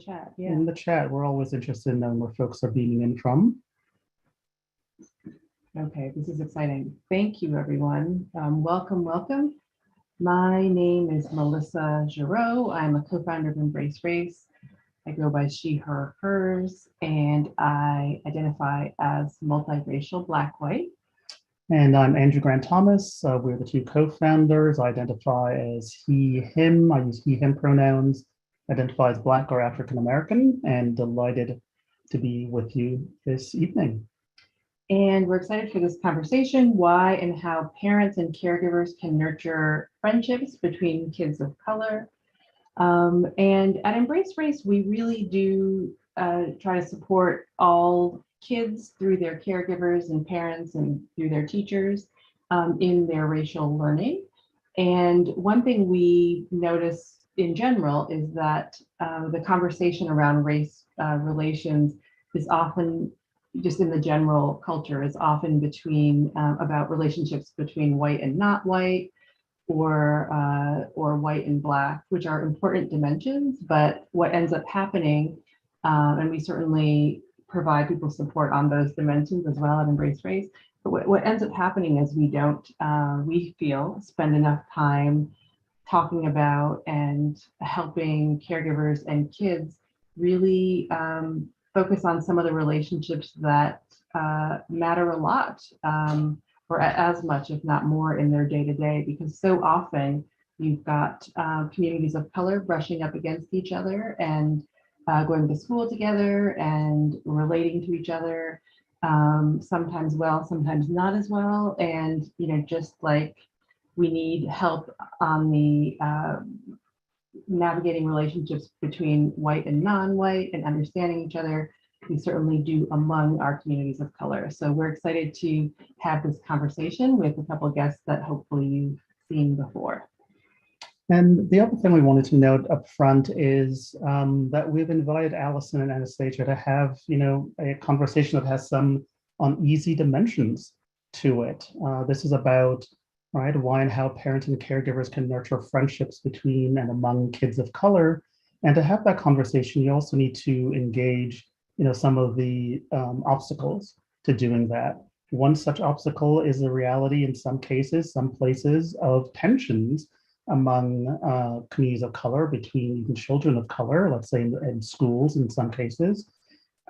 Chat, yeah. in the chat. We're always interested in knowing where folks are beaming in from. Okay, this is exciting. Thank you, everyone. Welcome, welcome. My name is Melissa Giroux. I'm a co-founder of EmbraceRace. I go by she, her, hers, and I identify as multiracial Black, white. And I'm Andrew Grant Thomas. We're the two co-founders. I identify as he, him. I use he, him pronouns. Identify as Black or African American, and delighted to be with you this evening. And we're excited for this conversation, why and how parents and caregivers can nurture friendships between kids of color. And at EmbraceRace, we really do try to support all kids through their caregivers and parents and through their teachers in their racial learning. And one thing we notice in general is that the conversation around race relations is often, just in the general culture, is often between about relationships between white and not white, or white and Black, which are important dimensions. But what ends up happening, and we certainly provide people support on those dimensions as well at EmbraceRace, but what ends up happening is we don't, we feel, spend enough time talking about and helping caregivers and kids really focus on some of the relationships that matter a lot, or as much, if not more, in their day-to-day, because so often you've got communities of color brushing up against each other and going to school together and relating to each other, sometimes well, sometimes not as well. And, you know, just like we need help on the navigating relationships between white and non-white and understanding each other, we certainly do among our communities of color. So we're excited to have this conversation with a couple of guests that hopefully you've seen before. And the other thing we wanted to note up front is that we've invited Allison and Anastasia to have, you know, a conversation that has some uneasy dimensions to it. This is about, right, why and how parents and caregivers can nurture friendships between and among kids of color. And to have that conversation, you also need to engage, you know, some of the obstacles to doing that. One such obstacle is the reality in some cases, some places, of tensions among communities of color, between even children of color, let's say in schools in some cases.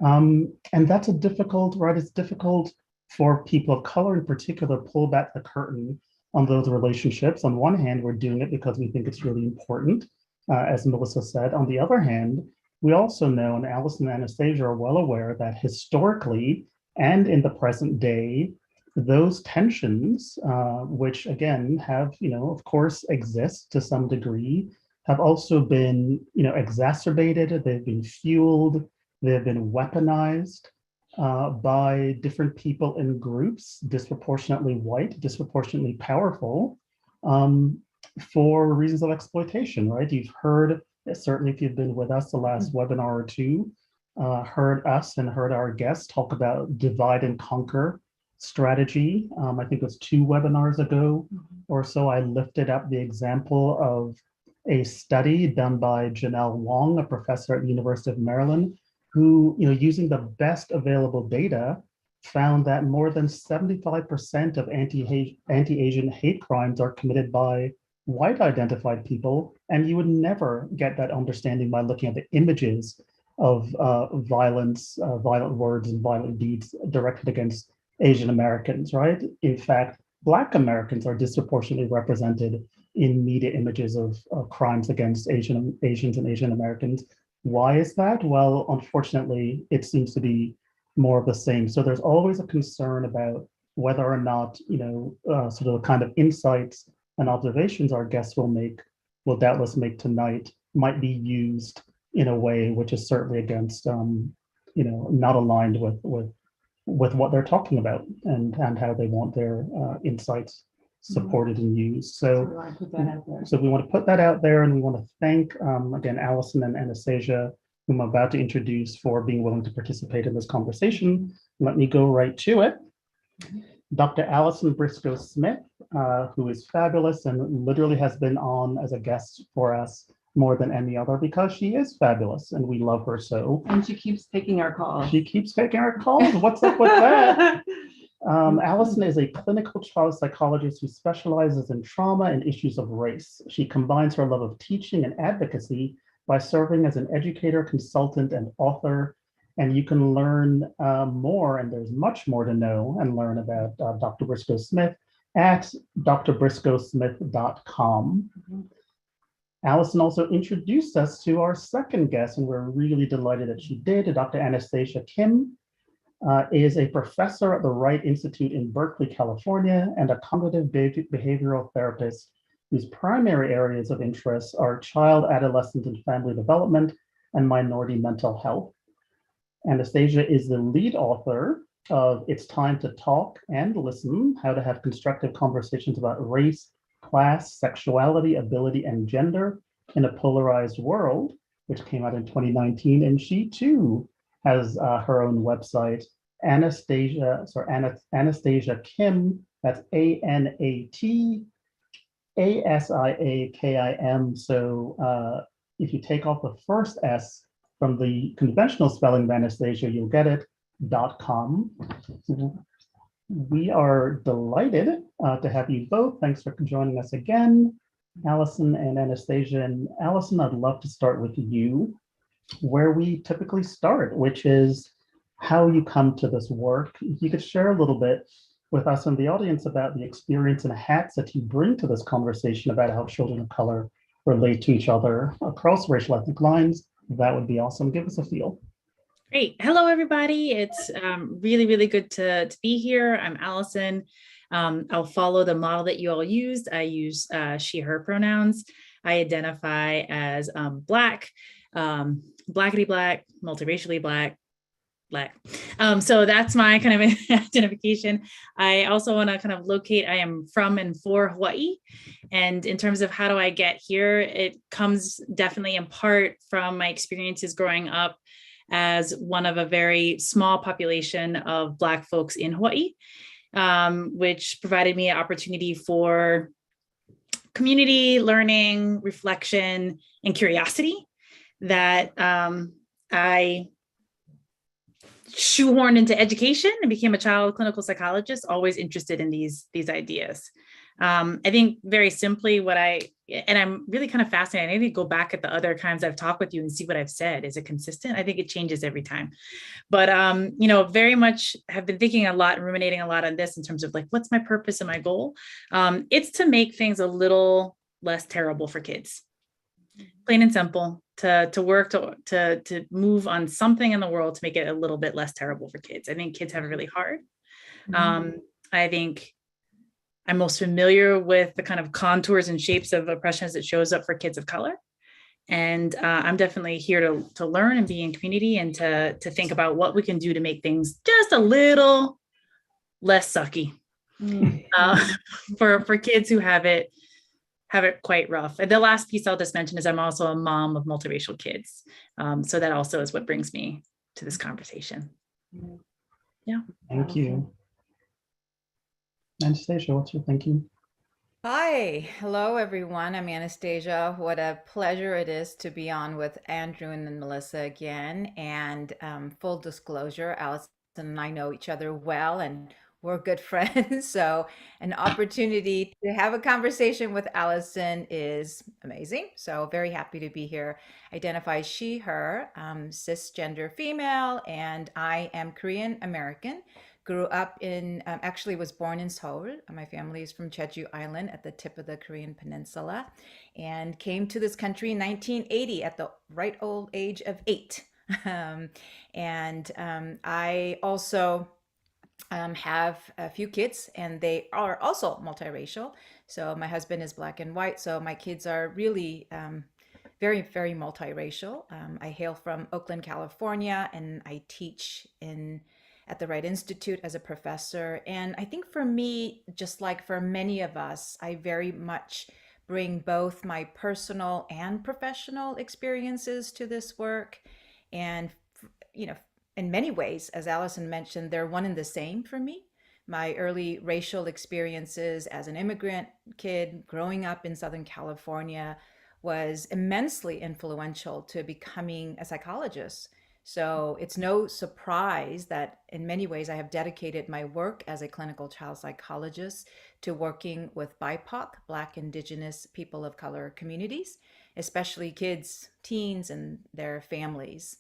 And that's a difficult, right? It's difficult for people of color in particular, pull back the curtain on those relationships. On one hand, we're doing it because we think it's really important, as Melissa said. On the other hand, we also know, and Allison and Anastasia are well aware, that historically and in the present day, those tensions, which again have, you know, of course exist to some degree, have also been, you know, exacerbated, they've been fueled, they've been weaponized by different people in groups, disproportionately white, disproportionately powerful, for reasons of exploitation, right? You've heard, certainly if you've been with us the last webinar or two, heard us and heard our guests talk about divide and conquer strategy. I think it was 2 webinars ago or so, I lifted up the example of a study done by Janelle Wong, a professor at the University of Maryland, who, you know, using the best available data, found that more than 75% of anti-Asian hate crimes are committed by white identified people. And you would never get that understanding by looking at the images of violence, violent words and violent deeds directed against Asian Americans, right? In fact, Black Americans are disproportionately represented in media images of crimes against Asians and Asian Americans. Why is that? Well, unfortunately, it seems to be more of the same. So there's always a concern about whether or not, you know, sort of the kind of insights and observations our guests will doubtless make tonight, might be used in a way which is certainly against, you know, not aligned with what they're talking about and how they want their insights supported and used. So we want to put that out there, and we want to thank, again, Allison and Anastasia, whom I'm about to introduce, for being willing to participate in this conversation. Let me go right to it. Dr. Allison Briscoe-Smith, who is fabulous and literally has been on as a guest for us more than any other because she is fabulous and we love her so. And she keeps taking our calls. She keeps taking our calls. What's up with that? Allison is a clinical child psychologist who specializes in trauma and issues of race. She combines her love of teaching and advocacy by serving as an educator, consultant, and author. And you can learn more, and there's much more to know and learn about Dr. Briscoe-Smith at drbriscoesmith.com. Allison also introduced us to our second guest, and we're really delighted that she did. Dr. Anastasia Kim is a professor at the Wright Institute in Berkeley, California, and a cognitive behavioral therapist whose primary areas of interest are child, adolescent, and family development and minority mental health. Anastasia is the lead author of It's Time to Talk and Listen, How to Have Constructive Conversations About Race, Class, Sexuality, Ability, and Gender in a Polarized World, which came out in 2019. And she too has her own website, Anastasia Kim, that's ANATASIAKIM. So if you take off the first S from the conventional spelling of Anastasia, you'll get it, .com. We are delighted to have you both. Thanks for joining us again, Allison and Anastasia. And Allison, I'd love to start with you, where we typically start, which is how you come to this work. If you could share a little bit with us and the audience about the experience and hats that you bring to this conversation about how children of color relate to each other across racial ethnic lines, that would be awesome. Give us a feel. Great. Hello, everybody. It's really, really good to be here. I'm Allison. I'll follow the model that you all used. I use she, her pronouns. I identify as Black, blackity Black, multiracially Black. So that's my kind of identification. I also want to kind of locate, I am from and for Hawaii. And in terms of how do I get here, it comes definitely in part from my experiences growing up as one of a very small population of Black folks in Hawaii, which provided me an opportunity for community, learning, reflection, and curiosity that I shoehorned into education and became a child clinical psychologist, always interested in these ideas. I think very simply and I'm really kind of fascinated. I need to go back at the other times I've talked with you and see what I've said. Is it consistent? I think it changes every time. But, very much have been thinking a lot and ruminating a lot on this in terms of like, what's my purpose and my goal? It's to make things a little less terrible for kids. Plain and simple, to work to move on something in the world to make it a little bit less terrible for kids. I think kids have it really hard. I think I'm most familiar with the kind of contours and shapes of oppression as it shows up for kids of color. And I'm definitely here to learn and be in community and to think about what we can do to make things just a little less sucky for kids who have it quite rough. And the last piece I'll just mention is I'm also a mom of multiracial kids. So that also is what brings me to this conversation. Yeah. Thank you. Anastasia, what's your thinking? Hi, hello everyone. I'm Anastasia. What a pleasure it is to be on with Andrew and Melissa again. And full disclosure, Allison and I know each other well and we're good friends. So an opportunity to have a conversation with Allison is amazing. So very happy to be here. Identify she, her, cisgender female, and I am Korean American. Grew up actually was born in Seoul. My family is from Jeju Island at the tip of the Korean Peninsula and came to this country in 1980 at the right old age of 8. I also have a few kids and they are also multiracial. So my husband is Black and white. So my kids are really very, very multiracial. I hail from Oakland, California, and I teach at the Wright Institute as a professor. And I think for me, just like for many of us, I very much bring both my personal and professional experiences to this work. And, in many ways, as Allison mentioned, they're one and the same for me. My early racial experiences as an immigrant kid growing up in Southern California was immensely influential to becoming a psychologist. So it's no surprise that in many ways I have dedicated my work as a clinical child psychologist to working with BIPOC, Black, Indigenous, people of color communities, especially kids, teens, and their families.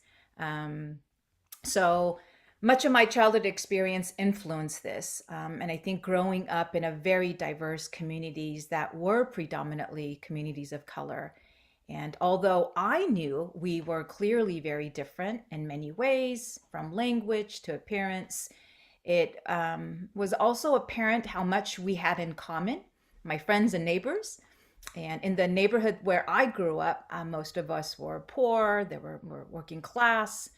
So much of my childhood experience influenced this. And I think growing up in a very diverse communities that were predominantly communities of color. And although I knew we were clearly very different in many ways, from language to appearance, it was also apparent how much we had in common, my friends and neighbors. And in the neighborhood where I grew up, most of us were poor, were working class.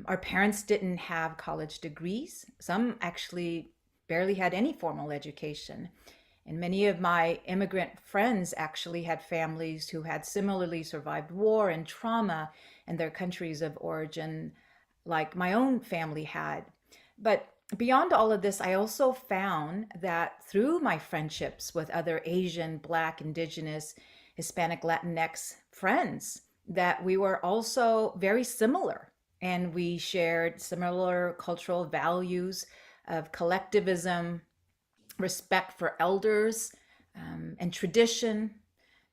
Our parents didn't have college degrees. Some actually barely had any formal education. And many of my immigrant friends actually had families who had similarly survived war and trauma in their countries of origin, like my own family had. But beyond all of this, I also found that through my friendships with other Asian, Black, Indigenous, Hispanic, Latinx friends, that we were also very similar. And we shared similar cultural values of collectivism, respect for elders, and tradition,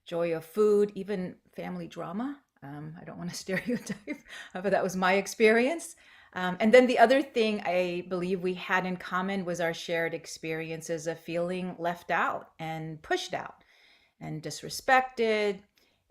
joy of food, even family drama. I don't want to stereotype, but that was my experience. And then the other thing I believe we had in common was our shared experiences of feeling left out and pushed out and disrespected.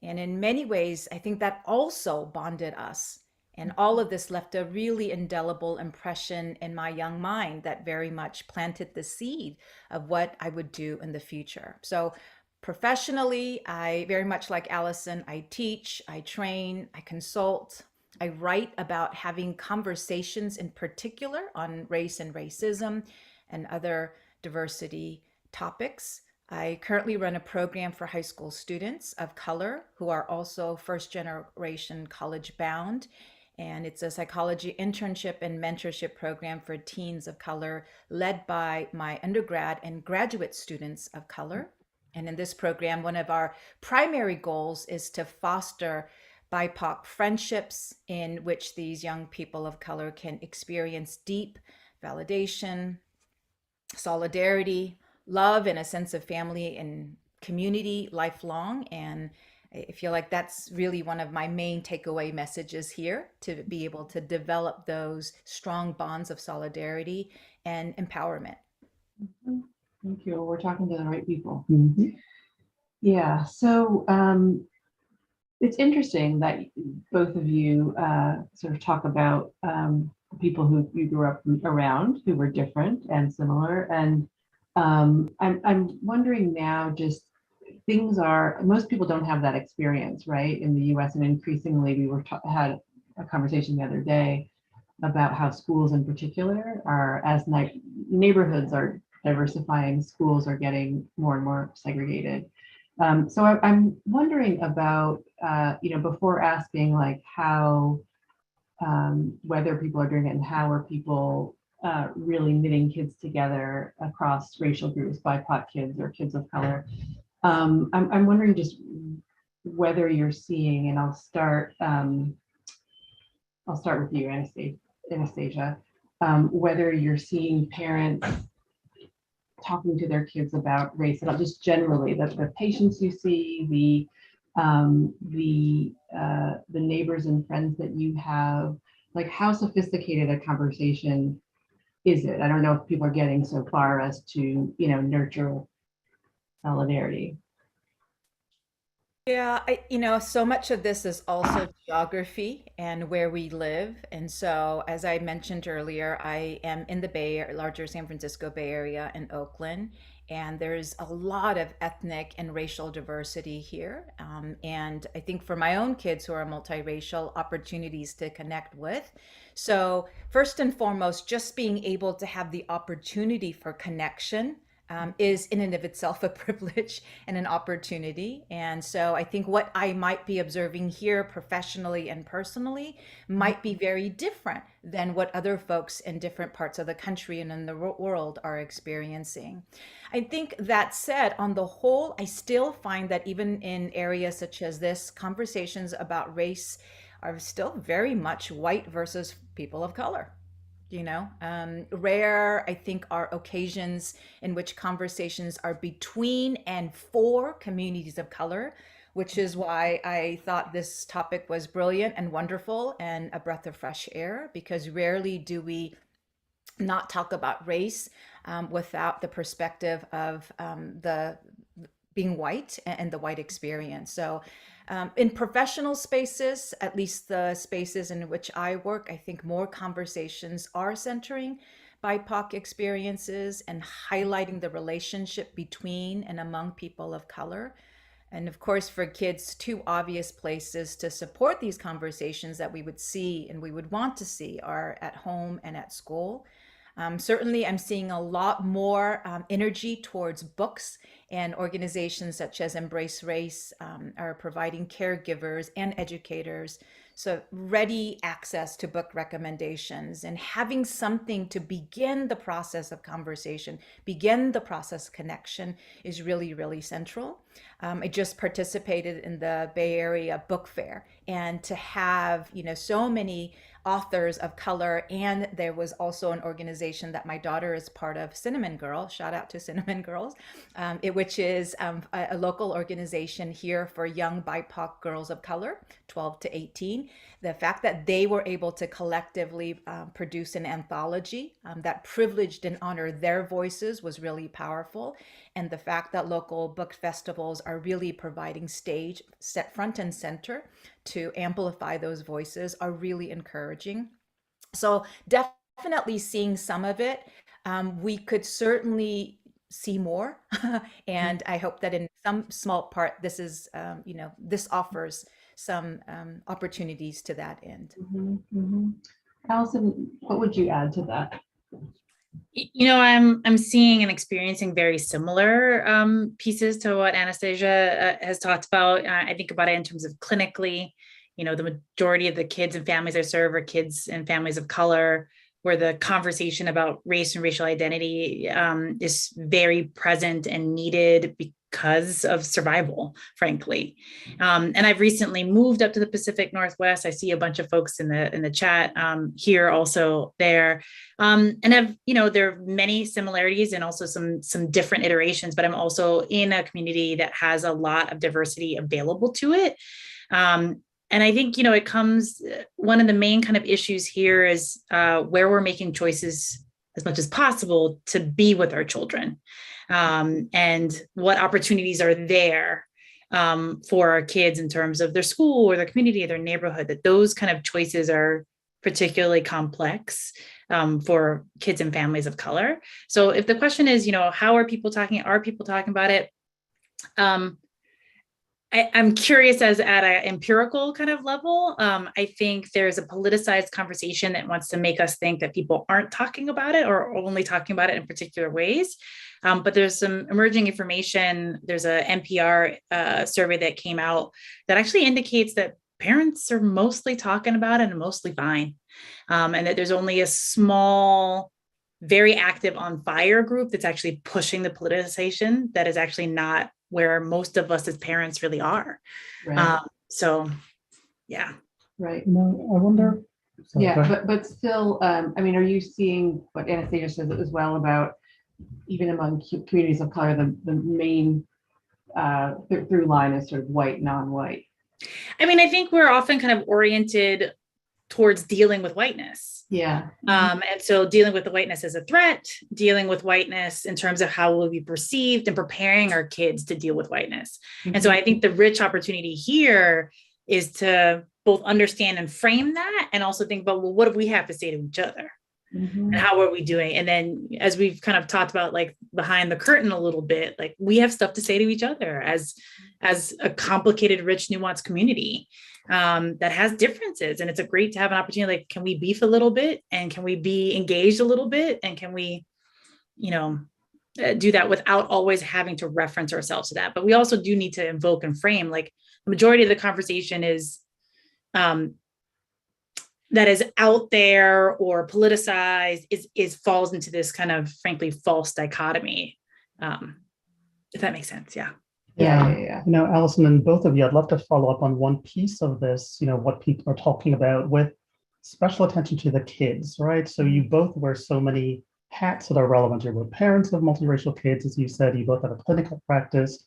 And in many ways, I think that also bonded us. And all of this left a really indelible impression in my young mind that very much planted the seed of what I would do in the future. So professionally, I very much like Allison, I teach, I train, I consult, I write about having conversations in particular on race and racism and other diversity topics. I currently run a program for high school students of color who are also first generation college bound. And it's a psychology internship and mentorship program for teens of color led by my undergrad and graduate students of color. And in this program, one of our primary goals is to foster BIPOC friendships in which these young people of color can experience deep validation, solidarity, love, and a sense of family and community lifelong. And I feel like that's really one of my main takeaway messages here, to be able to develop those strong bonds of solidarity and empowerment. Thank you. We're talking to the right people. Mhm. Yeah, so it's interesting that both of you sort of talk about people who you grew up around who were different and similar. And I'm wondering now, just most people don't have that experience, right, in the US. And increasingly, we had a conversation the other day about how schools in particular are, as neighborhoods are diversifying, schools are getting more and more segregated. So I'm wondering about, before asking like how, whether people are doing it and how are people really knitting kids together across racial groups, BIPOC kids or kids of color. I'm wondering just whether you're seeing, and I'll start with you, Anastasia, whether you're seeing parents talking to their kids about race, about just generally the patients you see, the neighbors and friends that you have, like how sophisticated a conversation is it? I don't know if people are getting so far as to, nurture solidarity. Yeah, so much of this is also geography and where we live. And so, as I mentioned earlier, I am in the larger San Francisco Bay Area in Oakland, and there's a lot of ethnic and racial diversity here. And I think for my own kids who are multiracial, opportunities to connect with. So, first and foremost, just being able to have the opportunity for connection is in and of itself a privilege and an opportunity. And so I think what I might be observing here professionally and personally might be very different than what other folks in different parts of the country and in the world are experiencing. I think that said, on the whole, I still find that even in areas such as this, conversations about race are still very much white versus people of color. Rare, I think, are occasions in which conversations are between and for communities of color, which is why I thought this topic was brilliant and wonderful and a breath of fresh air, because rarely do we not talk about race without the perspective of the being white and the white experience. So in professional spaces, at least the spaces in which I work, I think more conversations are centering BIPOC experiences and highlighting the relationship between and among people of color. And of course, for kids, two obvious places to support these conversations that we would see and we would want to see are at home and at school. Certainly, I'm seeing a lot more energy towards books, and organizations such as EmbraceRace are providing caregivers and educators so ready access to book recommendations, and having something to begin the process of conversation, begin the process of connection is really, really central. I just participated in the Bay Area Book Fair, and to have, so many authors of color, and there was also an organization that my daughter is part of, Cinnamon Girl, shout out to Cinnamon Girls, which is a local organization here for young BIPOC girls of color, 12 to 18. The fact that they were able to collectively produce an anthology that privileged and honored their voices was really powerful. And the fact that local book festivals are really providing stage set front and center to amplify those voices are really encouraging. So definitely seeing some of it. We could certainly see more. And I hope that in some small part, this is, this offers some opportunities to that end. Allison, what would you add to that? I'm seeing and experiencing very similar pieces to what Anastasia has talked about. I think about it in terms of clinically, the majority of the kids and families I serve are kids and families of color, where the conversation about race and racial identity is very present and needed because of survival, frankly. And I've recently moved up to the Pacific Northwest. I see a bunch of folks in the chat here, also there. And there are many similarities and also some different iterations, but I'm also in a community that has a lot of diversity available to it. And I think, it comes, one of the main kind of issues here is where we're making choices as much as possible to be with our children, and what opportunities are there for our kids in terms of their school or their community or their neighborhood, that those kind of choices are particularly complex for kids and families of color. So if the question is, how are people talking about it? I'm curious as at an empirical kind of level. I think there's a politicized conversation that wants to make us think that people aren't talking about it or only talking about it in particular ways. But there's some emerging information. There's a NPR survey that came out that actually indicates that parents are mostly talking about it and mostly fine. And that there's only a small, very active on fire group that's actually pushing the politicization that is actually not where most of us as parents really are. Right. So, yeah. Right. I wonder. Sorry, yeah, but still, are you seeing what Anastasia says as well about even among communities of color, the main through line is sort of white, non-white? I think we're often kind of oriented towards dealing with whiteness. Yeah. And so dealing with the whiteness as a threat, dealing with whiteness in terms of how we'll be perceived, and preparing our kids to deal with whiteness. And so I think the rich opportunity here is to both understand and frame that, and also think about, well, what do we have to say to each other? And how are we doing? And then, as we've kind of talked about, like behind the curtain a little bit, like we have stuff to say to each other as a complicated, rich, nuanced community that has differences. And it's great to have an opportunity, like, can we beef a little bit, and can we be engaged a little bit, and can we, do that without always having to reference ourselves to that. But we also do need to invoke and frame, like the majority of the conversation is that is out there or politicized is falls into this kind of frankly false dichotomy. If that makes sense. Yeah. Yeah. Allison and both of you, I'd love to follow up on one piece of this, what people are talking about with special attention to the kids, right? So you both wear so many hats that are relevant. You're both parents of multiracial kids, as you said. You both have a clinical practices.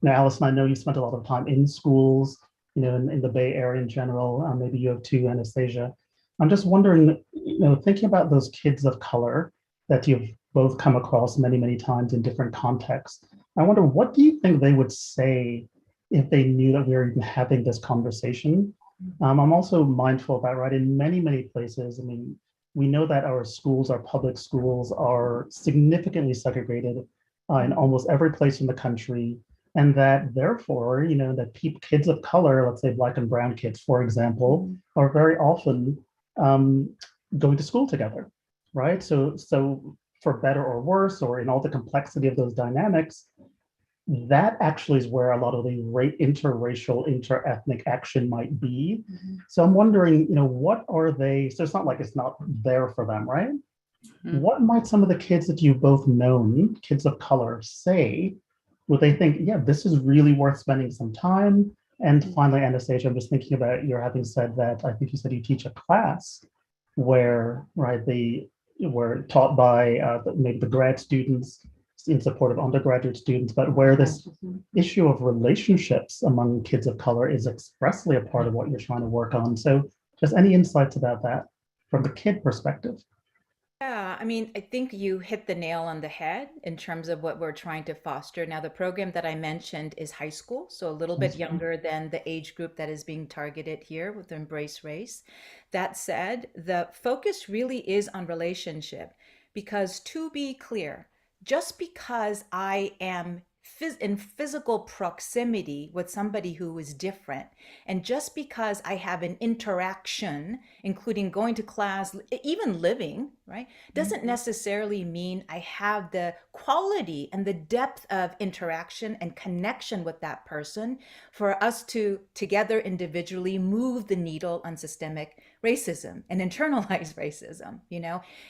Allison, I know you spent a lot of time in schools, in the Bay Area in general. Maybe you have too, Anastasia. I'm just wondering, thinking about those kids of color that you've both come across many, many times in different contexts. I wonder, what do you think they would say if they knew that we were even having this conversation? I'm also mindful that, right, in many, many places, we know that our schools, our public schools, are significantly segregated in almost every place in the country. And that therefore, that kids of color, let's say Black and brown kids, for example, are very often going to school together, right? So for better or worse, or in all the complexity of those dynamics, that actually is where a lot of the interracial, interethnic action might be. So I'm wondering, what are they? So it's not like it's not there for them, right? What might some of the kids that you've both known, kids of color, say? Would they think, yeah, this is really worth spending some time? And finally, Anastasia, I'm just thinking about your having said that, I think you said you teach a class where, right, they were taught by maybe the grad students in support of undergraduate students, but where this issue of relationships among kids of color is expressly a part of what you're trying to work on. So just any insights about that from the kid perspective? Yeah, I think you hit the nail on the head in terms of what we're trying to foster. Now, the program that I mentioned is high school, so a little bit younger than the age group that is being targeted here with Embrace Race. That said, the focus really is on relationship because, to be clear, just because I am in physical proximity with somebody who is different, and just because I have an interaction, including going to class, even living, right, doesn't necessarily mean I have the quality and the depth of interaction and connection with that person for us to together individually move the needle on systemic racism and internalized racism,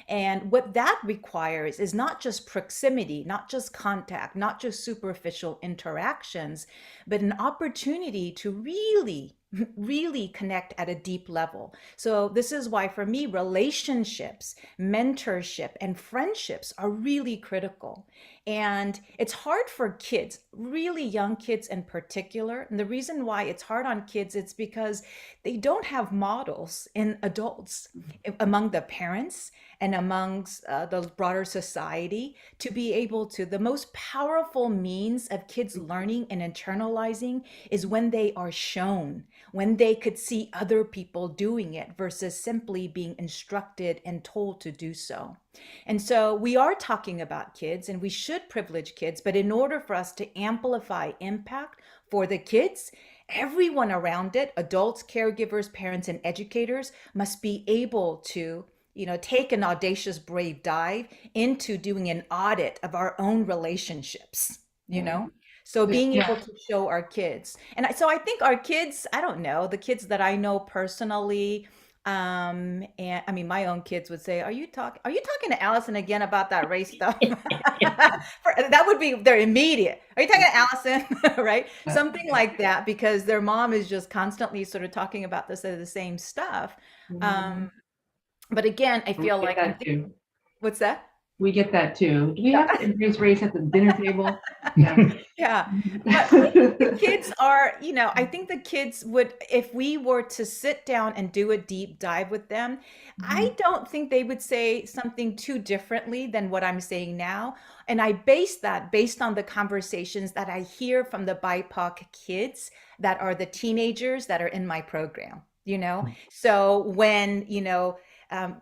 And what that requires is not just proximity, not just contact, not just superficial interactions, but an opportunity to really connect at a deep level. So this is why, for me, relationships, mentorship, and friendships are really critical. And it's hard for kids, really young kids in particular. And the reason why it's hard on kids, it's because they don't have models in adults, among the parents and amongst the broader society, to be able to. The most powerful means of kids learning and internalizing is when they are shown, when they could see other people doing it versus simply being instructed and told to do so. And so we are talking about kids, and we should privilege kids, but in order for us to amplify impact for the kids, everyone around it, adults, caregivers, parents, and educators, must be able to take an audacious, brave dive into doing an audit of our own relationships, So being able to show our kids. And so I think our kids, I don't know, the kids that I know personally, and my own kids would say, are you talking to Allison again about that race stuff? That would be their immediate. Are you talking to Allison? Right? Something like that, because their mom is just constantly sort of talking about the same stuff. But again, I feel like what's that? We get that too. Do we have to embrace race at the dinner table? Yeah. But the kids are, I think the kids would, if we were to sit down and do a deep dive with them, I don't think they would say something too differently than what I'm saying now. And I base that based on the conversations that I hear from the BIPOC kids that are the teenagers that are in my program, So when,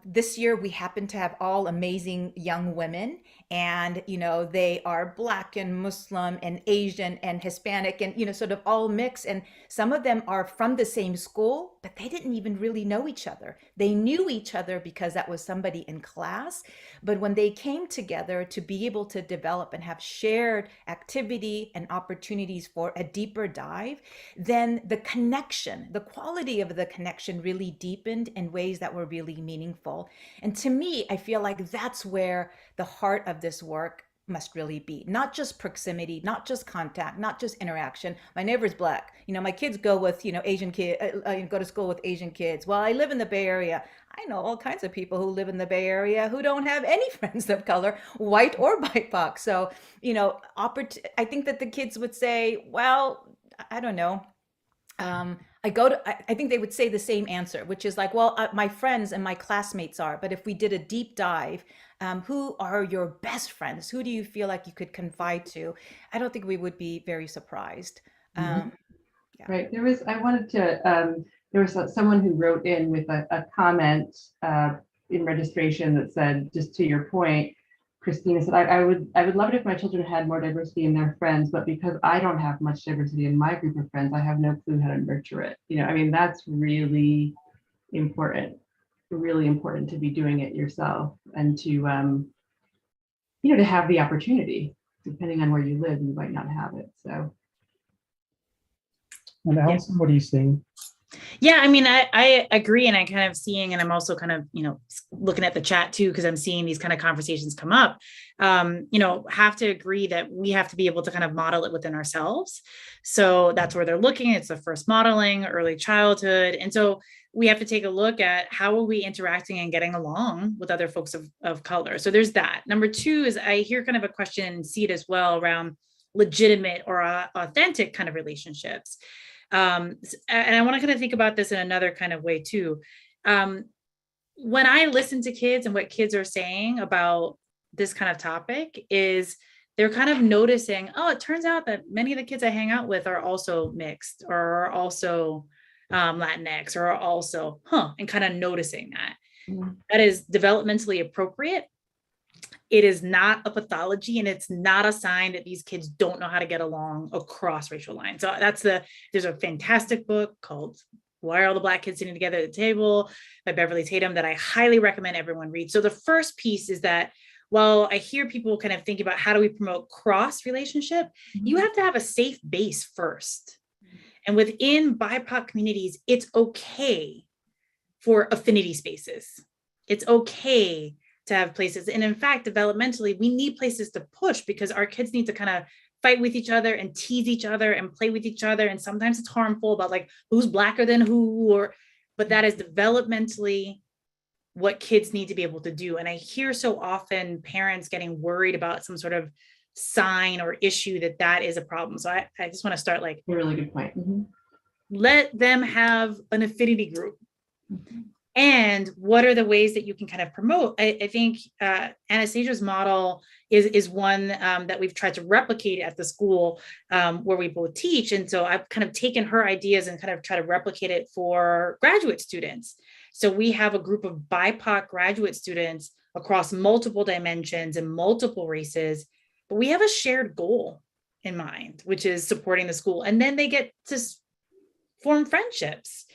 this year we happen to have all amazing young women, and they are Black and Muslim and Asian and Hispanic and sort of all mixed, and some of them are from the same school, but they didn't even really know each other. They knew each other because that was somebody in class, but when they came together to be able to develop and have shared activity and opportunities for a deeper dive, then the connection, the quality of the connection really deepened in ways that were really meaningful. And to me, I feel like that's where the heart of this work must really be. Not just proximity, not just contact, not just interaction. My neighbor's Black. My kids go with, Asian kid, go to school with Asian kids. Well, I live in the Bay Area. I know all kinds of people who live in the Bay Area who don't have any friends of color, white or BIPOC. So, I think that the kids would say, well, I don't know. I think they would say the same answer, which is like, well, my friends and my classmates are, but if we did a deep dive, who are your best friends? Who do you feel like you could confide to? I don't think we would be very surprised. Yeah. Right. There was someone who wrote in with a comment in registration that said, just to your point, Christina said, I would love it if my children had more diversity in their friends, but because I don't have much diversity in my group of friends, I have no clue how to nurture it. That's really important to be doing it yourself, and to to have the opportunity. Depending on where you live, you might not have it. So. And Allison, what are you seeing? Yeah, I agree. And I kind of seeing, and I'm also kind of, looking at the chat too, because I'm seeing these kind of conversations come up, have to agree that we have to be able to kind of model it within ourselves. So that's where they're looking. It's the first modeling, early childhood. And so we have to take a look at how are we interacting and getting along with other folks of color. So there's that. Number two is I hear kind of a question and see it as well around legitimate or authentic kind of relationships. And I want to kind of think about this in another kind of way too. When I listen to kids and what kids are saying about this kind of topic is they're kind of noticing, oh, it turns out that many of the kids I hang out with are also mixed or are also Latinx or are also, and kind of noticing that. Mm-hmm. That is developmentally appropriate. It is not a pathology, and it's not a sign that these kids don't know how to get along across racial lines. So there's a fantastic book called Why Are All the Black Kids Sitting Together at the Table by Beverly Tatum that I highly recommend everyone read. So the first piece is that while I hear people kind of think about how do we promote cross relationship, you have to have a safe base first. And within BIPOC communities, it's okay for affinity spaces. It's okay to have places. And in fact, developmentally, we need places to push because our kids need to kind of fight with each other and tease each other and play with each other. And sometimes it's harmful about like who's Blacker than who, but that is developmentally what kids need to be able to do. And I hear so often parents getting worried about some sort of sign or issue that is a problem. So I just want to start like a really good point. Mm-hmm. Let them have an affinity group. Mm-hmm. And what are the ways that you can kind of promote? I think Anastasia's model is one that we've tried to replicate at the school where we both teach. And so I've kind of taken her ideas and kind of try to replicate it for graduate students. So we have a group of BIPOC graduate students across multiple dimensions and multiple races, but we have a shared goal in mind, which is supporting the school. And then they get to form friendships.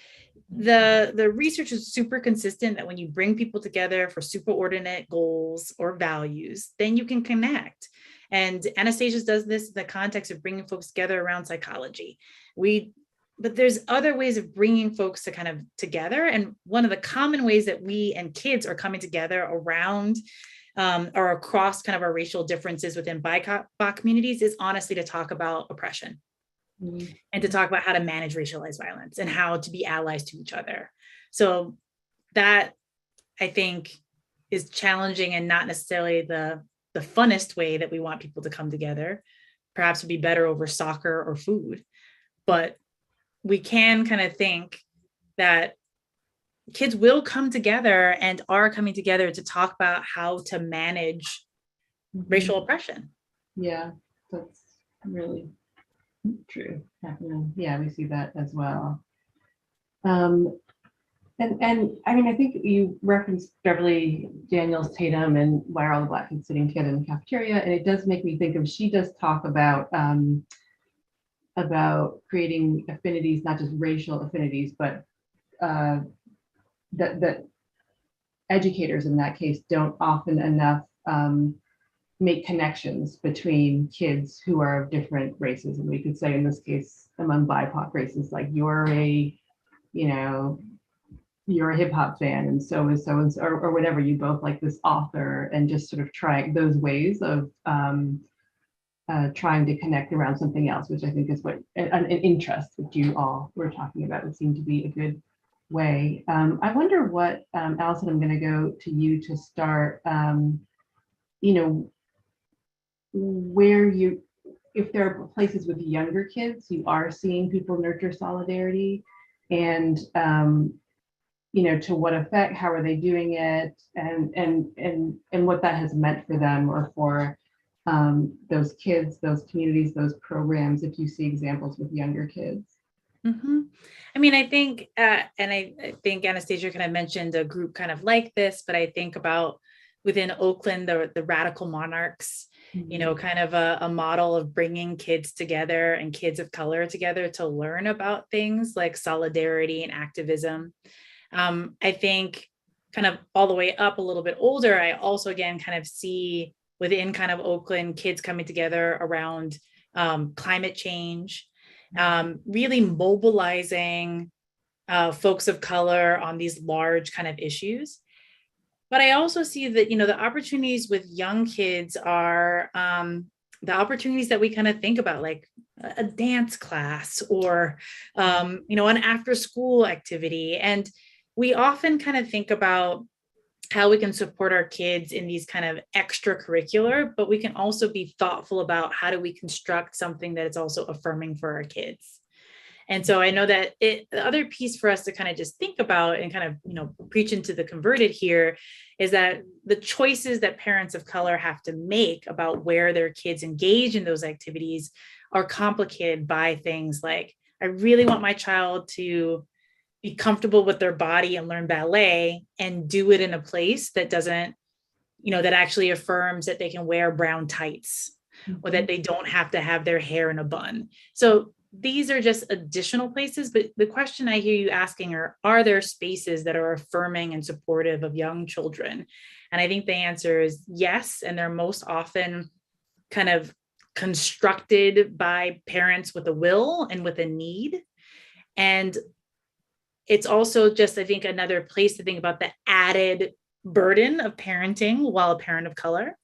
The research is super consistent that when you bring people together for superordinate goals or values, then you can connect. And Anastasia does this in the context of bringing folks together around psychology. But there's other ways of bringing folks to kind of together. And one of the common ways that we and kids are coming together around or across kind of our racial differences within BIPOC communities is honestly to talk about oppression. Mm-hmm. And to talk about how to manage racialized violence and how to be allies to each other. So that I think is challenging and not necessarily the funnest way that we want people to come together. Perhaps would be better over soccer or food, but we can kind of think that kids will come together and are coming together to talk about how to manage racial oppression. Yeah, that's really true. Yeah, we see that as well. And I mean, I think you referenced Beverly Daniels Tatum and Why Are All the Black Kids Sitting Together in the Cafeteria? And it does make me think of, she does talk about creating affinities, not just racial affinities, but that educators in that case don't often enough make connections between kids who are of different races. And we could say in this case, among BIPOC races, like you're a hip hop fan and so is so and so, or whatever, you both like this author, and just sort of try those ways of trying to connect around something else, which I think is what an interest, which you all were talking about, would seem to be a good way. I wonder what, Allison, I'm going to go to you to start, where you, if there are places with younger kids, you are seeing people nurture solidarity, and to what effect, how are they doing it, and what that has meant for them, or for those kids, those communities, those programs, if you see examples with younger kids. Mm-hmm. I mean, I think, and I think Anastasia kind of mentioned a group kind of like this, but I think about within Oakland, the Radical Monarchs, kind of a model of bringing kids together and kids of color together to learn about things like solidarity and activism. I think kind of all the way up a little bit older, I also again kind of see within kind of Oakland kids coming together around climate change, really mobilizing folks of color on these large kind of issues. But I also see that, the opportunities with young kids are the opportunities that we kind of think about, like a dance class or, an after school activity. And we often kind of think about how we can support our kids in these kind of extracurricular, but we can also be thoughtful about how do we construct something that is also affirming for our kids. And so I know that the other piece for us to kind of just think about and kind of, preach into the converted here is that the choices that parents of color have to make about where their kids engage in those activities are complicated by things like, I really want my child to be comfortable with their body and learn ballet and do it in a place that doesn't, that actually affirms that they can wear brown tights, or that they don't have to have their hair in a bun. So these are just additional places. But the question I hear you asking are there spaces that are affirming and supportive of young children? And I think the answer is yes. And they're most often kind of constructed by parents with a will and with a need. And it's also just, I think, another place to think about the added burden of parenting while a parent of color,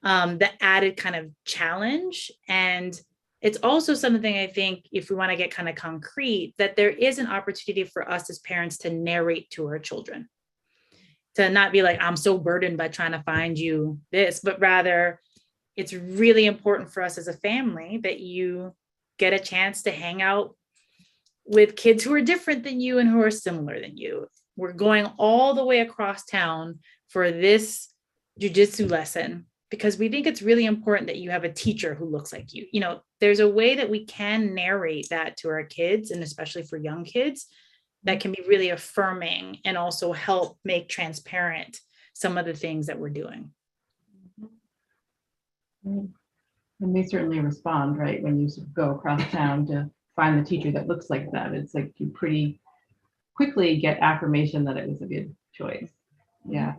the added kind of challenge. And it's also something, I think, if we want to get kind of concrete, that there is an opportunity for us as parents to narrate to our children, to not be like, I'm so burdened by trying to find you this, but rather it's really important for us as a family that you get a chance to hang out with kids who are different than you and who are similar than you. We're going all the way across town for this jujitsu lesson because we think it's really important that you have a teacher who looks like you. There's a way that we can narrate that to our kids, and especially for young kids, that can be really affirming and also help make transparent some of the things that we're doing. And they certainly respond, right? When you sort of go across town to find the teacher that looks like them, it's like you pretty quickly get affirmation that it was a good choice. Yeah.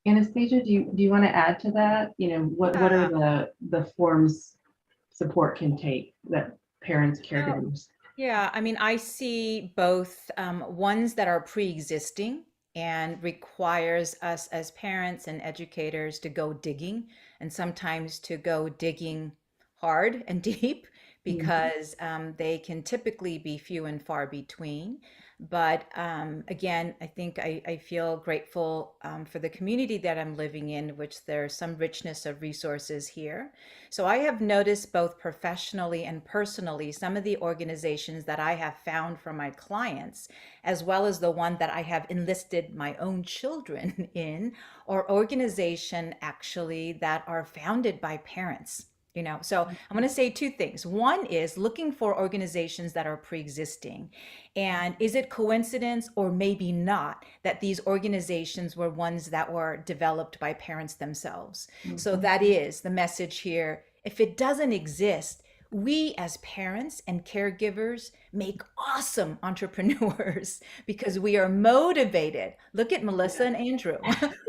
Anastasia, do you want to add to that? What are the forms support can take that parents, caregivers? Yeah, I mean, I see both ones that are pre-existing and requires us as parents and educators to go digging, and sometimes to go digging hard and deep, because they can typically be few and far between. But again, I think I feel grateful for the community that I'm living in, which there's some richness of resources here. So I have noticed both professionally and personally some of the organizations that I have found for my clients, as well as the one that I have enlisted my own children in, or organization actually that are founded by parents So I'm going to say two things. One is looking for organizations that are pre-existing. And is it coincidence or maybe not that these organizations were ones that were developed by parents themselves? So that is the message here. If it doesn't exist, we as parents and caregivers make awesome entrepreneurs because we are motivated. Look at Melissa and Andrew.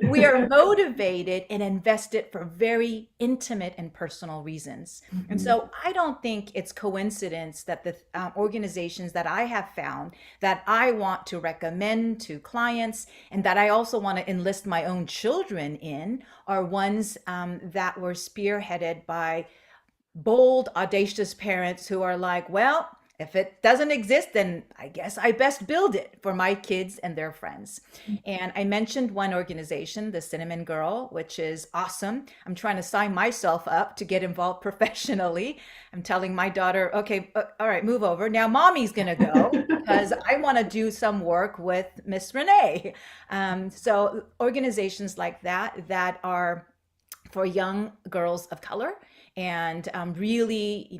We are motivated and invested for very intimate and personal reasons. And so I don't think it's coincidence that the organizations that I have found that I want to recommend to clients and that I also want to enlist my own children in are ones that were spearheaded by bold, audacious parents who are like, well, if it doesn't exist, then I guess I best build it for my kids and their friends. And I mentioned one organization, the Cinnamon Girl, which is awesome. I'm trying to sign myself up to get involved professionally. I'm telling my daughter, okay, all right, move over. Now mommy's going to go because I want to do some work with Miss Renee. So organizations like that are for young girls of color. And really,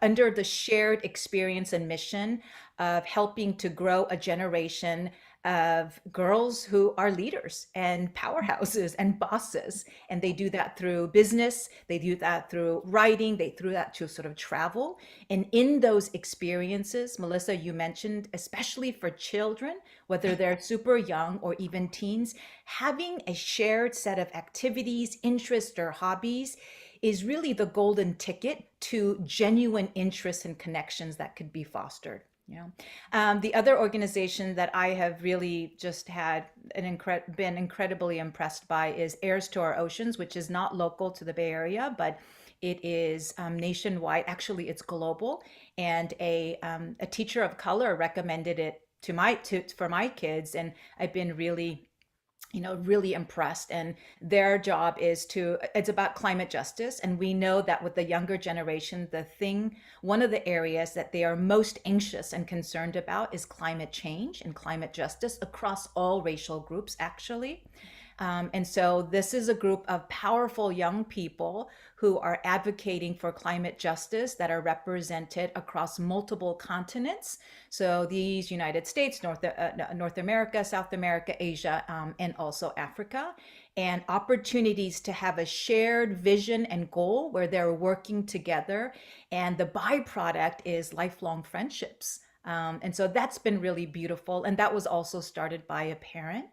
under the shared experience and mission of helping to grow a generation of girls who are leaders and powerhouses and bosses. And they do that through business, they do that through writing, they do that to sort of travel. And in those experiences, Melissa, you mentioned, especially for children, whether they're super young or even teens, having a shared set of activities, interests, or hobbies is really the golden ticket to genuine interests and connections that could be fostered. The other organization that I have really just had been incredibly impressed by is Heirs to Our Oceans, which is not local to the Bay Area, but it is nationwide. Actually, it's global. And a teacher of color recommended it for my kids, and I've been really impressed. And their job it's about climate justice. And we know that with the younger generation, one of the areas that they are most anxious and concerned about is climate change and climate justice across all racial groups, actually. And so this is a group of powerful young people who are advocating for climate justice that are represented across multiple continents. So these United States, North America, South America, Asia, and also Africa, and opportunities to have a shared vision and goal where they're working together. And the byproduct is lifelong friendships. And so that's been really beautiful. And that was also started by a parent.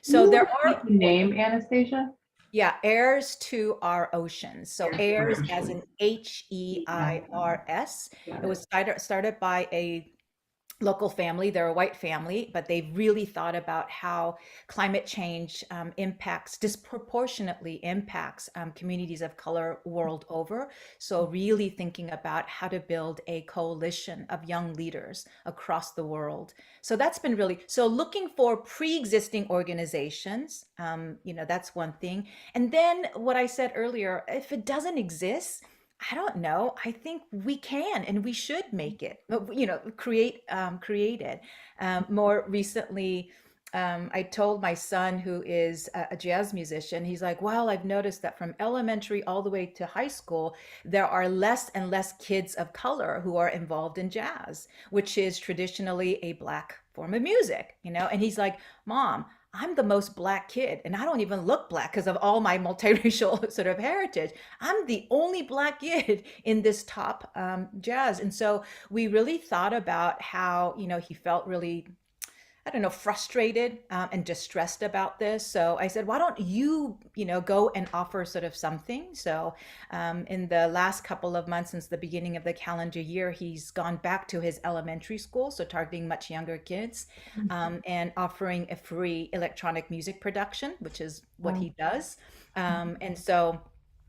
So there are name Anastasia. Yeah, Heirs to Our Oceans. So Heirs as in HEIRS. It was started by a local family. They're a white family, but they really thought about how climate change disproportionately impacts communities of color world over. So really thinking about how to build a coalition of young leaders across the world. So that's been so looking for pre-existing organizations, that's one thing. And then what I said earlier, if it doesn't exist, I don't know. I think we can and we should make it, create it. More recently, I told my son, who is a jazz musician, he's like, well, I've noticed that from elementary all the way to high school, there are less and less kids of color who are involved in jazz, which is traditionally a Black form of music, and he's like, Mom, I'm the most Black kid, and I don't even look Black because of all my multiracial sort of heritage. I'm the only Black kid in this top jazz. And so we really thought about how, he felt really, frustrated and distressed about this. So I said, why don't you, go and offer sort of something? So in the last couple of months since the beginning of the calendar year, he's gone back to his elementary school, so targeting much younger kids, and offering a free electronic music production, which is what he does. And so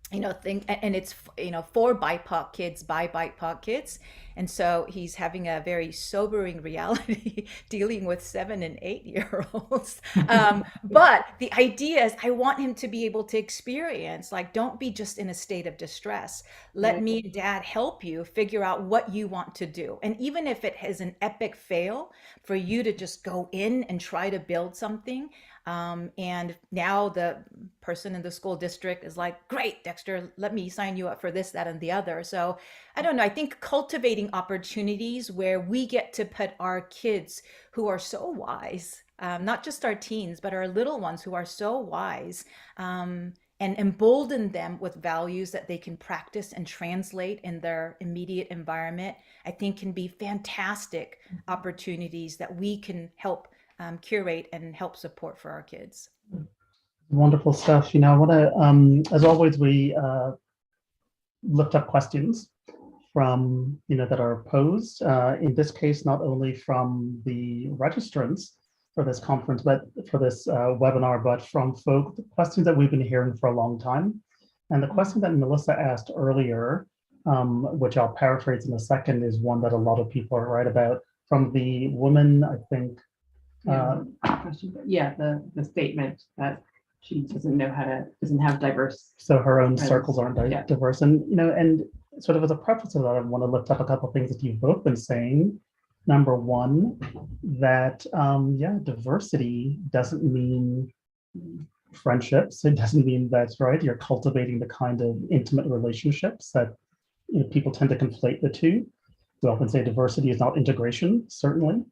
and it's for BIPOC kids by BIPOC kids, and so he's having a very sobering reality dealing with 7 and 8 year olds. But the idea is I want him to be able to experience, like, don't be just in a state of distress. Let me and Dad help you figure out what you want to do, and even if it is an epic fail, for you to just go in and try to build something. And now the person in the school district is like, great, Dexter, let me sign you up for this, that, and the other. So I don't know. I think cultivating opportunities where we get to put our kids who are so wise, not just our teens, but our little ones who are so wise, and embolden them with values that they can practice and translate in their immediate environment, I think can be fantastic opportunities that we can help curate and help support for our kids. Wonderful stuff. I want to, as always, we looked up questions from, that are posed. In this case, not only from the registrants for this conference, but for this webinar, but from questions that we've been hearing for a long time. And the question that Melissa asked earlier, which I'll paraphrase in a second, is one that a lot of people are right about. From the woman, I think. The statement that she doesn't have diverse. So her own friends. Circles aren't diverse. And, and sort of as a preface to that, I want to lift up a couple of things that you've both been saying. Number one, that, diversity doesn't mean friendships. It doesn't mean that's right. You're cultivating the kind of intimate relationships that people tend to conflate the two. We often say diversity is not integration, certainly.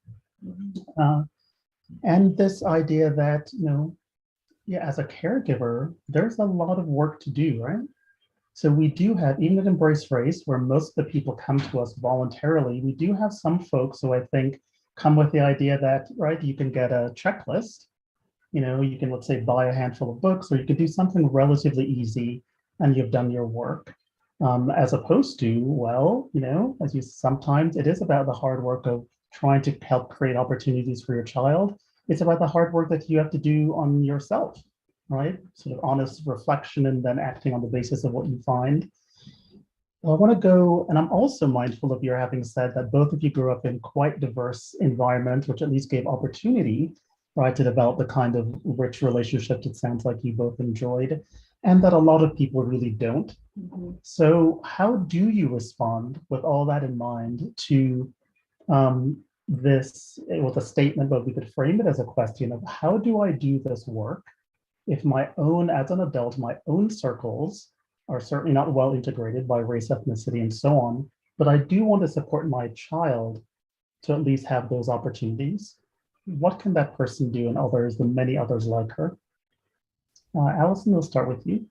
And this idea that, as a caregiver, there's a lot of work to do, right? So we do have, even at EmbraceRace, where most of the people come to us voluntarily, we do have some folks who I think come with the idea that, right, you can get a checklist, you can, let's say, buy a handful of books, or you could do something relatively easy and you've done your work. As opposed to, well, sometimes it is about the hard work of trying to help create opportunities for your child. It's about the hard work that you have to do on yourself, right? Sort of honest reflection and then acting on the basis of what you find. I want to go, and I'm also mindful of your having said that both of you grew up in quite diverse environments, which at least gave opportunity, right, to develop the kind of rich relationships it sounds like you both enjoyed, and that a lot of people really don't. So how do you respond with all that in mind to this with a statement, but we could frame it as a question of how do I do this work if my own, as an adult, my own circles are certainly not well integrated by race, ethnicity, and so on, but I do want to support my child to at least have those opportunities. What can that person do, and others, the many others like her? Allison, we'll start with you.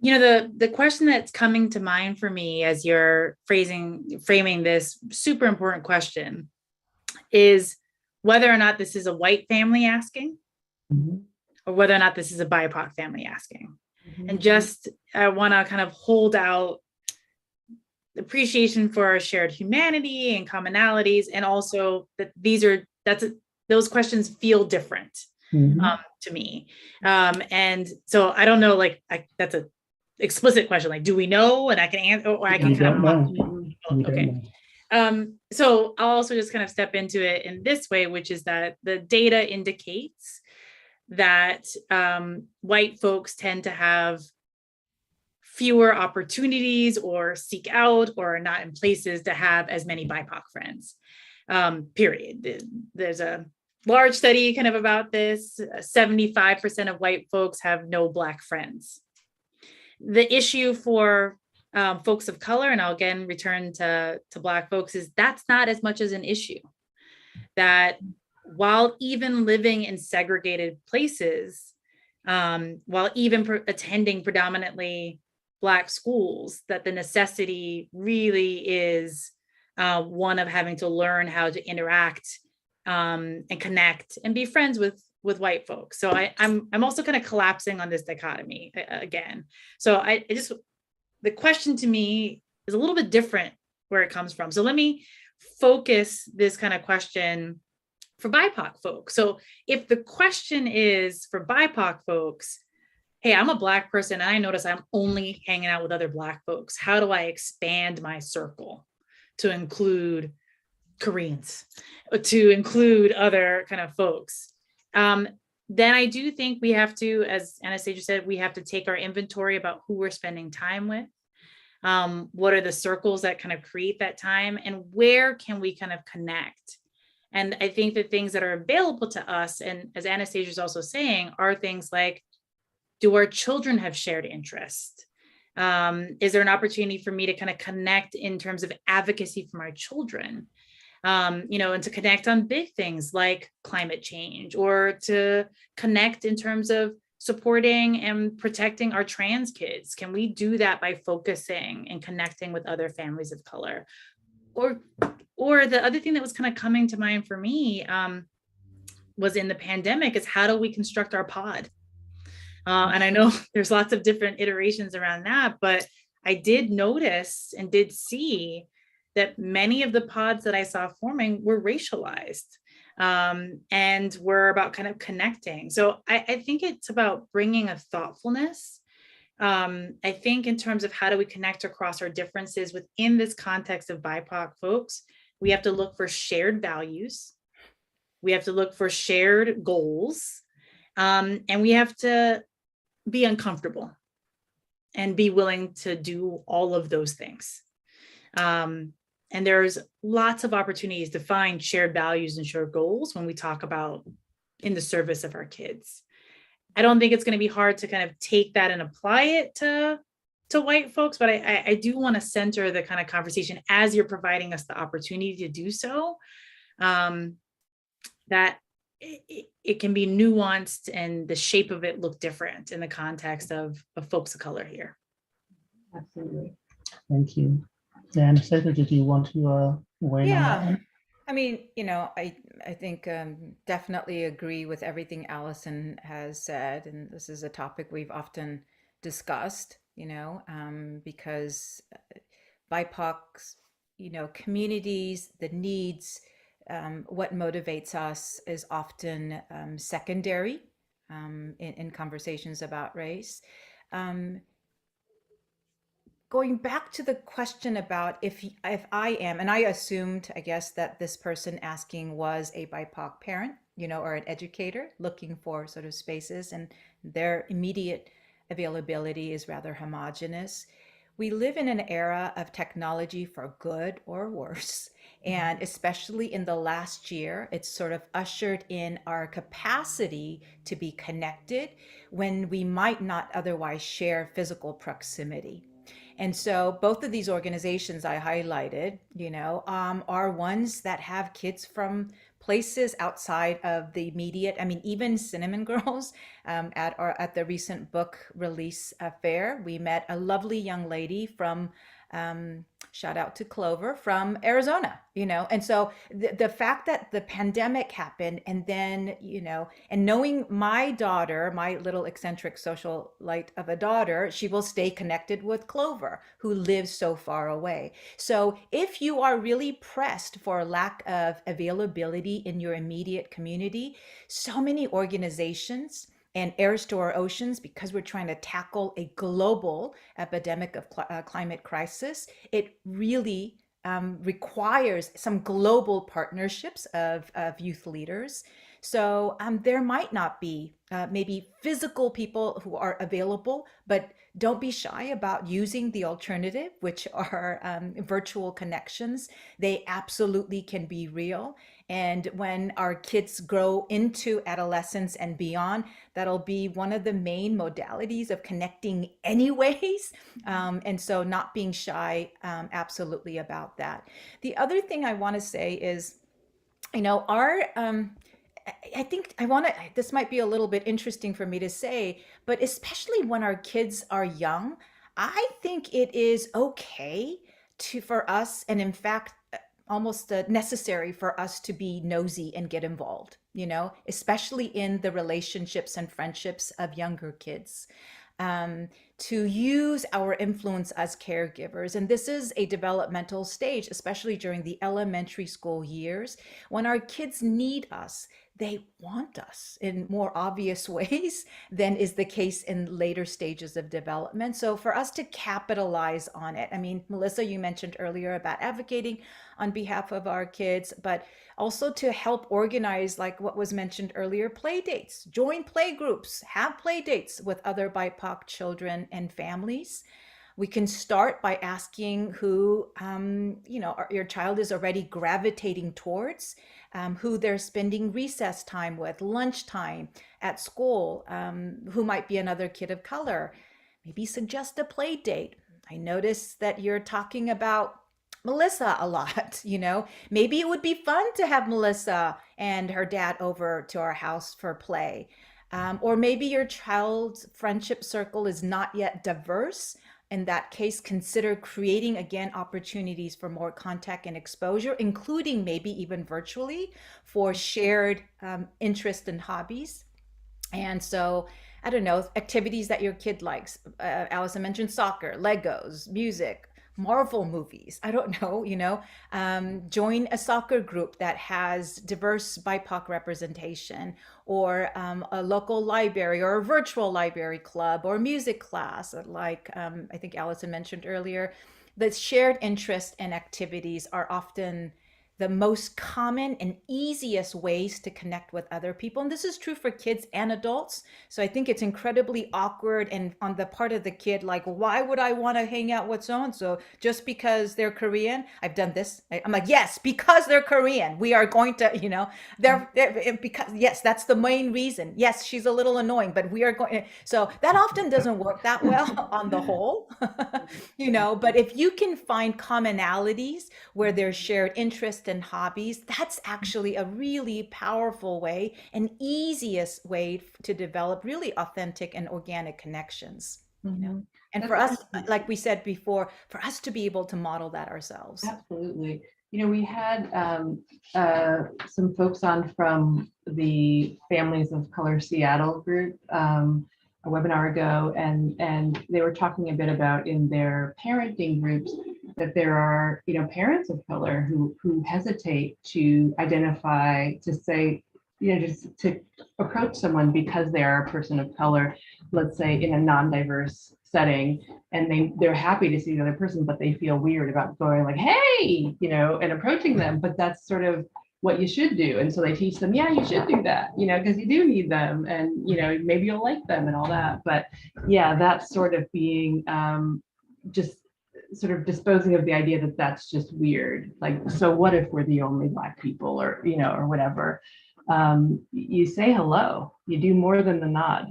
The question that's coming to mind for me as you're framing this super important question is whether or not this is a white family asking, or whether or not this is a BIPOC family asking. And just, I want to kind of hold out appreciation for our shared humanity and commonalities, and also that those questions feel different to me. And so I don't know, that's a explicit question, like, do we know? And I can answer, or I can kind of, okay. So I'll also just kind of step into it in this way, which is that the data indicates that white folks tend to have fewer opportunities or seek out or are not in places to have as many BIPOC friends, period. There's a large study kind of about this. 75% of white folks have no Black friends. The issue for folks of color, and I'll again return to Black folks, is that's not as much as an issue. That while even living in segregated places, while even attending predominantly Black schools, that the necessity really is one of having to learn how to interact and connect and be friends with white folks. So I'm also kind of collapsing on this dichotomy again. So the question to me is a little bit different where it comes from. So let me focus this kind of question for BIPOC folks. So if the question is for BIPOC folks, hey, I'm a Black person and I notice I'm only hanging out with other Black folks. How do I expand my circle to include Koreans, to include other kind of folks? Then I do think we have to, as Anastasia said, we have to take our inventory about who we're spending time with. What are the circles that kind of create that time, and where can we kind of connect? And I think the things that are available to us, and as Anastasia is also saying, are things like, Do our children have shared interest? Is there an opportunity for me to kind of connect in terms of advocacy for my children? And to connect on big things like climate change, or to connect in terms of supporting and protecting our trans kids. Can we do that by focusing and connecting with other families of color? Or the other thing that was kind of coming to mind for me was in the pandemic is, how do we construct our pod? And I know there's lots of different iterations around that, but I did notice and did see that many of the pods that I saw forming were racialized, and were about kind of connecting. So I think it's about bringing a thoughtfulness. I think in terms of how do we connect across our differences within this context of BIPOC folks, we have to look for shared values. We have to look for shared goals. And we have to be uncomfortable and be willing to do all of those things. And there's lots of opportunities to find shared values and shared goals when we talk about in the service of our kids. I don't think it's going to be hard to kind of take that and apply it to white folks, but I do want to center the kind of conversation as you're providing us the opportunity to do so, that it can be nuanced and the shape of it look different in the context of folks of color here. Absolutely. Thank you. Anastasia, did you want to weigh in on that one? I mean, I think definitely agree with everything Allison has said. And this is a topic we've often discussed, because BIPOC's, communities, the needs, what motivates us is often secondary in conversations about race. Going back to the question about if I am, and I assumed, I guess, that this person asking was a BIPOC parent, or an educator looking for sort of spaces, and their immediate availability is rather homogenous. We live in an era of technology for good or worse. And especially in the last year, it's sort of ushered in our capacity to be connected when we might not otherwise share physical proximity. And so both of these organizations I highlighted, are ones that have kids from places outside of the immediate. I mean, even Cinnamon Girls, at the recent book release fair, we met a lovely young lady from, shout out to Clover, from Arizona, and so the fact that the pandemic happened, and then, and knowing my daughter, my little eccentric socialite of a daughter, she will stay connected with Clover, who lives so far away. So if you are really pressed for a lack of availability in your immediate community, so many organizations and Heirs to Our Oceans, because we're trying to tackle a global epidemic of climate crisis, it really requires some global partnerships of youth leaders. So there might not be maybe physical people who are available, but don't be shy about using the alternative, which are virtual connections. They absolutely can be real. And when our kids grow into adolescence and beyond, that'll be one of the main modalities of connecting anyways. And so not being shy, absolutely about that. The other thing I want to say is, I think this might be a little bit interesting for me to say, but especially when our kids are young, I think it is okay for us, and in fact, almost necessary for us to be nosy and get involved, especially in the relationships and friendships of younger kids. To use our influence as caregivers. And this is a developmental stage, especially during the elementary school years, when our kids need us. They want us in more obvious ways than is the case in later stages of development. So for us to capitalize on it, I mean, Melissa, you mentioned earlier about advocating on behalf of our kids, but also to help organize, like what was mentioned earlier, play dates, join play groups, have play dates with other BIPOC children and families. We can start by asking who, your child is already gravitating towards. who they're spending recess time with, lunchtime, at school, who might be another kid of color. Maybe suggest a play date. I notice that you're talking about Melissa a lot, Maybe it would be fun to have Melissa and her dad over to our house for play. Or maybe your child's friendship circle is not yet diverse. In that case, consider creating again opportunities for more contact and exposure, including maybe even virtually for shared interest and hobbies. And so, I don't know, activities that your kid likes. Allison mentioned soccer, Legos, music, Marvel movies. I don't know, join a soccer group that has diverse BIPOC representation, or a local library or a virtual library club or music class. Like I think Allison mentioned earlier, the shared interests and activities are often the most common and easiest ways to connect with other people. And this is true for kids and adults. So I think it's incredibly awkward and on the part of the kid, like, why would I want to hang out with so-and-so just because they're Korean? I've done this. I'm like, yes, because they're Korean. We are going to, they're because, yes, that's the main reason. Yes, she's a little annoying, but we are going. So that often doesn't work that well on the whole, but if you can find commonalities where there's shared interest and hobbies, that's actually a really powerful way and easiest way to develop really authentic and organic connections. And That's for us, like we said before, for us to be able to model that ourselves. Absolutely. We had some folks on from the Families of Color Seattle group a webinar ago, and they were talking a bit about in their parenting groups that there are, parents of color who hesitate to identify, to say, just to approach someone because they are a person of color, let's say in a non-diverse setting, and they're happy to see the other person, but they feel weird about going like, hey, and approaching them. But that's sort of what you should do. And so they teach them, yeah, you should do that, because you do need them, and maybe you'll like them and all that. But yeah, that's sort of being just sort of disposing of the idea that that's just weird. Like, so what if we're the only Black people, or or whatever. You say hello, you do more than the nod.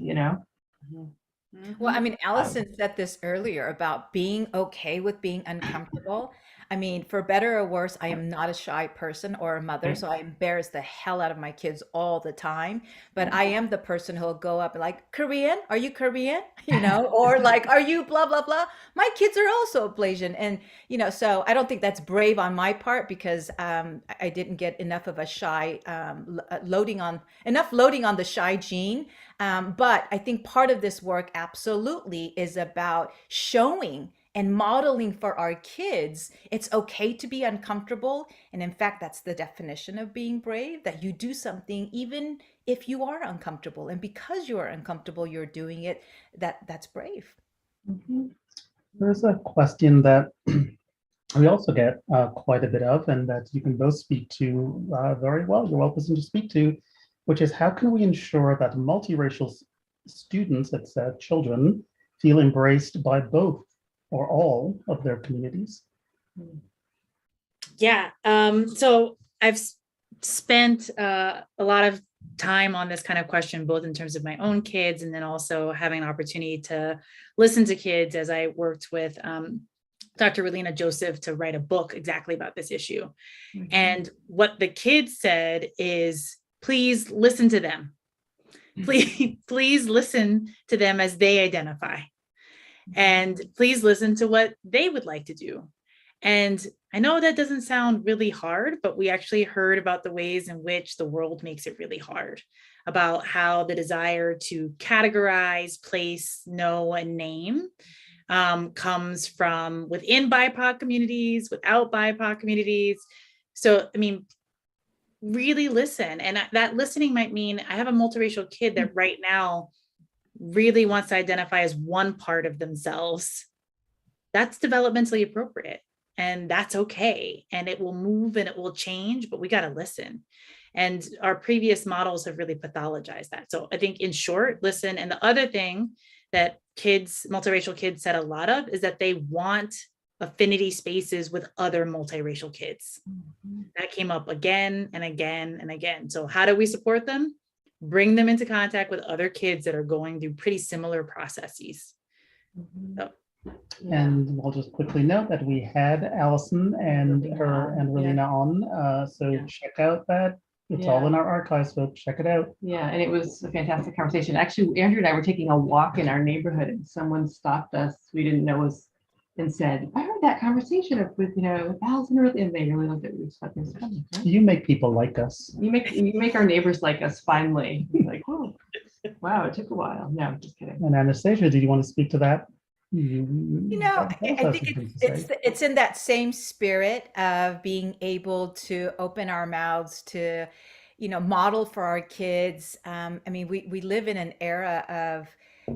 Well, I mean, Allison said this earlier about being okay with being uncomfortable. I mean, for better or worse, I am not a shy person or a mother, so I embarrass the hell out of my kids all the time. But I am the person who'll go up and like, Korean? Are you Korean? Or like, are you blah, blah, blah? My kids are also Blasian. And, so I don't think that's brave on my part, because I didn't get enough of a shy loading on the shy gene. But I think part of this work absolutely is about showing and modeling for our kids it's okay to be uncomfortable. And in fact, that's the definition of being brave, that you do something even if you are uncomfortable. And because you are uncomfortable, you're doing it. That's brave. There's a question that we also get quite a bit of, and that you can both speak to very well. You're well positioned to speak to, which is, how can we ensure that multiracial students, that's children, feel embraced by both or all of their communities? Yeah. So I've spent a lot of time on this kind of question, both in terms of my own kids and then also having an opportunity to listen to kids as I worked with Dr. Relina Joseph to write a book exactly about this issue. And what the kids said is, please listen to them. Please listen to them as they identify. And please listen to what they would like to do. And I know that doesn't sound really hard, but we actually heard about the ways in which the world makes it really hard, about how the desire to categorize, place, know, and name comes from within BIPOC communities, without BIPOC communities. So, I mean, really listen. And that listening might mean I have a multiracial kid that right now really wants to identify as one part of themselves. That's developmentally appropriate, and that's okay. And it will move and it will change, but we got to listen. And our previous models have really pathologized that. So I think, in short, listen. And the other thing that multiracial kids said a lot of is that they want affinity spaces with other multiracial kids. That came up again and again and again. So how do we support them? Bring them into contact with other kids that are going through pretty similar processes. So, And we'll just quickly note that we had Allison and Relina on. So check out that. It's all in our archives, folks. Check it out. Yeah, and it was a fantastic conversation. Actually, Andrew and I were taking a walk in our neighborhood, and someone stopped us. We didn't know was, and said, "I heard that conversation with Allison," and they really looked at me. You make people like us. You make our neighbors like us. Finally, like, oh, wow, it took a while. No, just kidding. And Anastasia, did you want to speak to that? I think it's in that same spirit of being able to open our mouths to, model for our kids. I mean, we live in an era of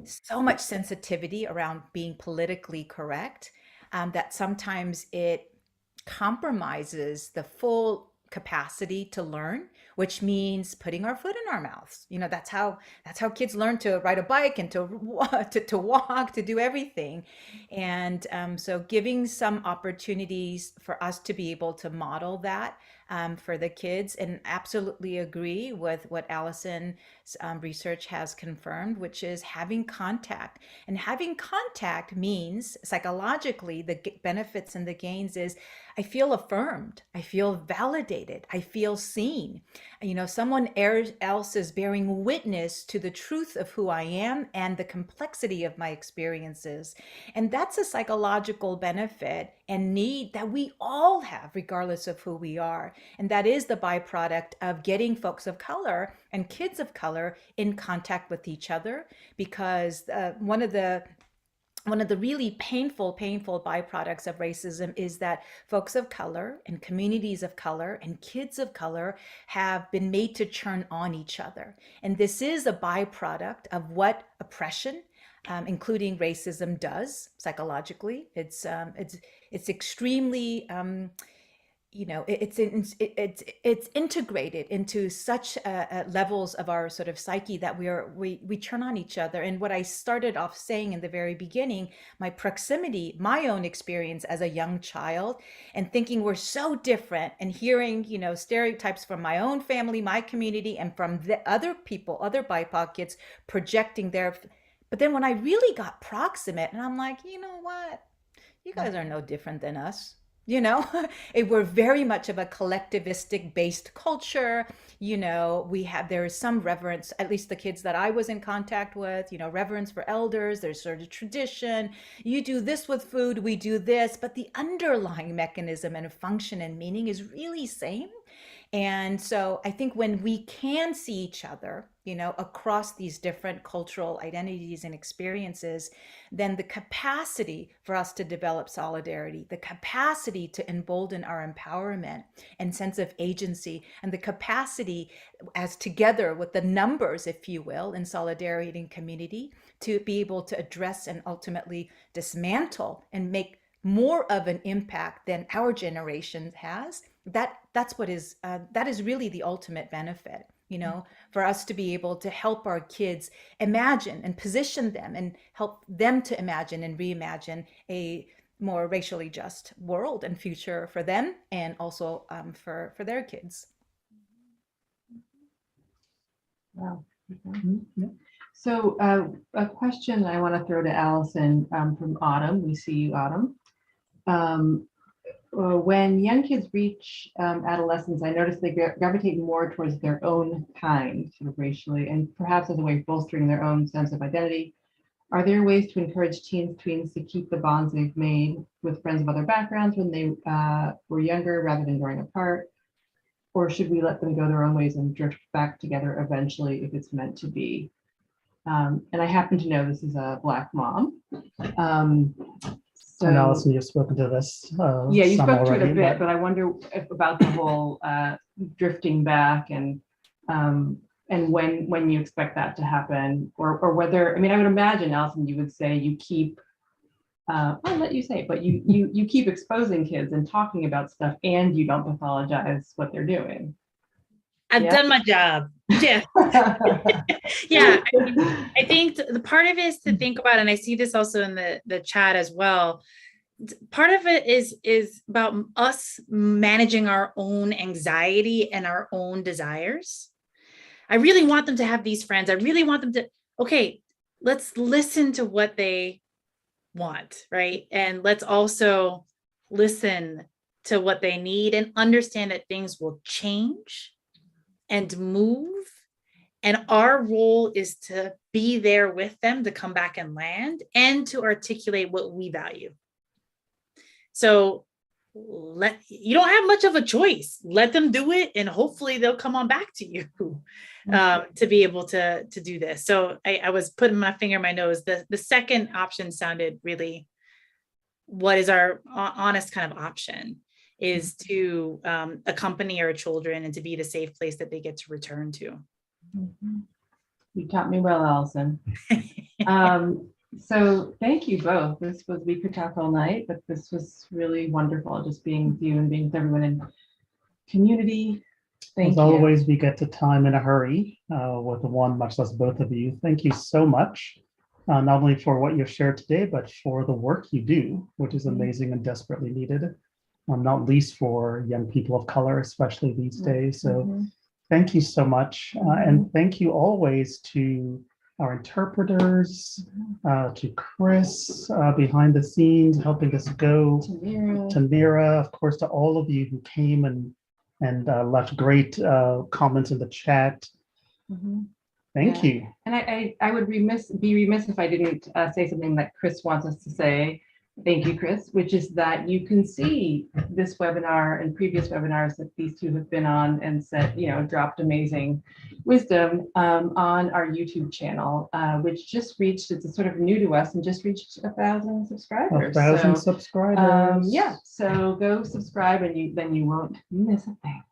so much sensitivity around being politically correct, that sometimes it compromises the full capacity to learn, which means putting our foot in our mouths. That's how kids learn to ride a bike and to walk, to do everything. And so giving some opportunities for us to be able to model that for the kids, and absolutely agree with what Allison's research has confirmed, which is having contact. And having contact means psychologically the benefits and the gains is I feel affirmed, I feel validated, I feel seen. Someone else is bearing witness to the truth of who I am and the complexity of my experiences. And that's a psychological benefit and need that we all have, regardless of who we are. And that is the byproduct of getting folks of color and kids of color in contact with each other, because one of the really painful byproducts of racism is that folks of color and communities of color and kids of color have been made to turn on each other. And this is a byproduct of what oppression, including racism, does psychologically. It's extremely it's integrated into such levels of our sort of psyche that we turn on each other. And what I started off saying in the very beginning, my proximity, my own experience as a young child, and thinking we're so different, and hearing stereotypes from my own family, my community, and from the other people, other BIPOC kids projecting their. But then when I really got proximate, and I'm like, you know what, you guys are no different than us. We're very much of a collectivistic based culture. There is some reverence, at least the kids that I was in contact with, reverence for elders. There's sort of tradition. You do this with food, we do this, but the underlying mechanism and function and meaning is really same. And so I think when we can see each other, across these different cultural identities and experiences, then the capacity for us to develop solidarity, the capacity to embolden our empowerment and sense of agency, and the capacity as together with the numbers, if you will, in solidarity and community, to be able to address and ultimately dismantle and make more of an impact than our generation has. That is really the ultimate benefit, for us to be able to help our kids imagine and position them and help them to imagine and reimagine a more racially just world and future for them, and also for their kids. Wow. So a question I want to throw to Allison from Autumn. We see you, Autumn. When young kids reach adolescence, I notice they gravitate more towards their own kind, sort of racially, and perhaps as a way of bolstering their own sense of identity. Are there ways to encourage tweens to keep the bonds they've made with friends of other backgrounds when they were younger, rather than growing apart? Or should we let them go their own ways and drift back together eventually if it's meant to be? And I happen to know this is a Black mom. And Allison, you've spoken to this. Yeah, you spoke to it a bit, but I wonder about the whole drifting back and when you expect that to happen, or whether, I mean, I would imagine, Allison, you would say you keep, I'll let you say it, but you keep exposing kids and talking about stuff, and you don't pathologize what they're doing. I've done my job. Yeah. Yeah. I think the part of it is to think about, and I see this also in the chat as well, part of it is about us managing our own anxiety and our own desires. I really want them to have these friends. I really want them to, okay, let's listen to what they want, right? And let's also listen to what they need and understand that things will change and move. And our role is to be there with them to come back and land and to articulate what we value. So you don't have much of a choice. Let them do it, and hopefully they'll come on back to you to be able to do this. So I was putting my finger in my nose. The second option sounded really, what is our honest kind of option is to accompany our children and to be the safe place that they get to return to. You taught me well, Allison. So thank you both. We could talk all night, but this was really wonderful, just being with you and being with everyone in community. Thank As you. always, we get to time in a hurry with one, much less both of you. Thank you so much, not only for what you've shared today, but for the work you do, which is amazing and desperately needed, not least for young people of color, especially these days. So thank you so much. And thank you always to our interpreters, to Chris behind the scenes, helping us go, to Mira, of course, to all of you who came and left great comments in the chat. Thank you. And I would be remiss if I didn't say something that Chris wants us to say. Thank you, Chris, which is that you can see this webinar and previous webinars that these two have been on and said, dropped amazing wisdom on our YouTube channel, which just reached, it's sort of new to us and just reached 1,000 subscribers. 1,000 subscribers. Yeah, so go subscribe and then you won't miss a thing.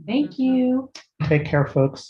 Thank you. Take care, folks.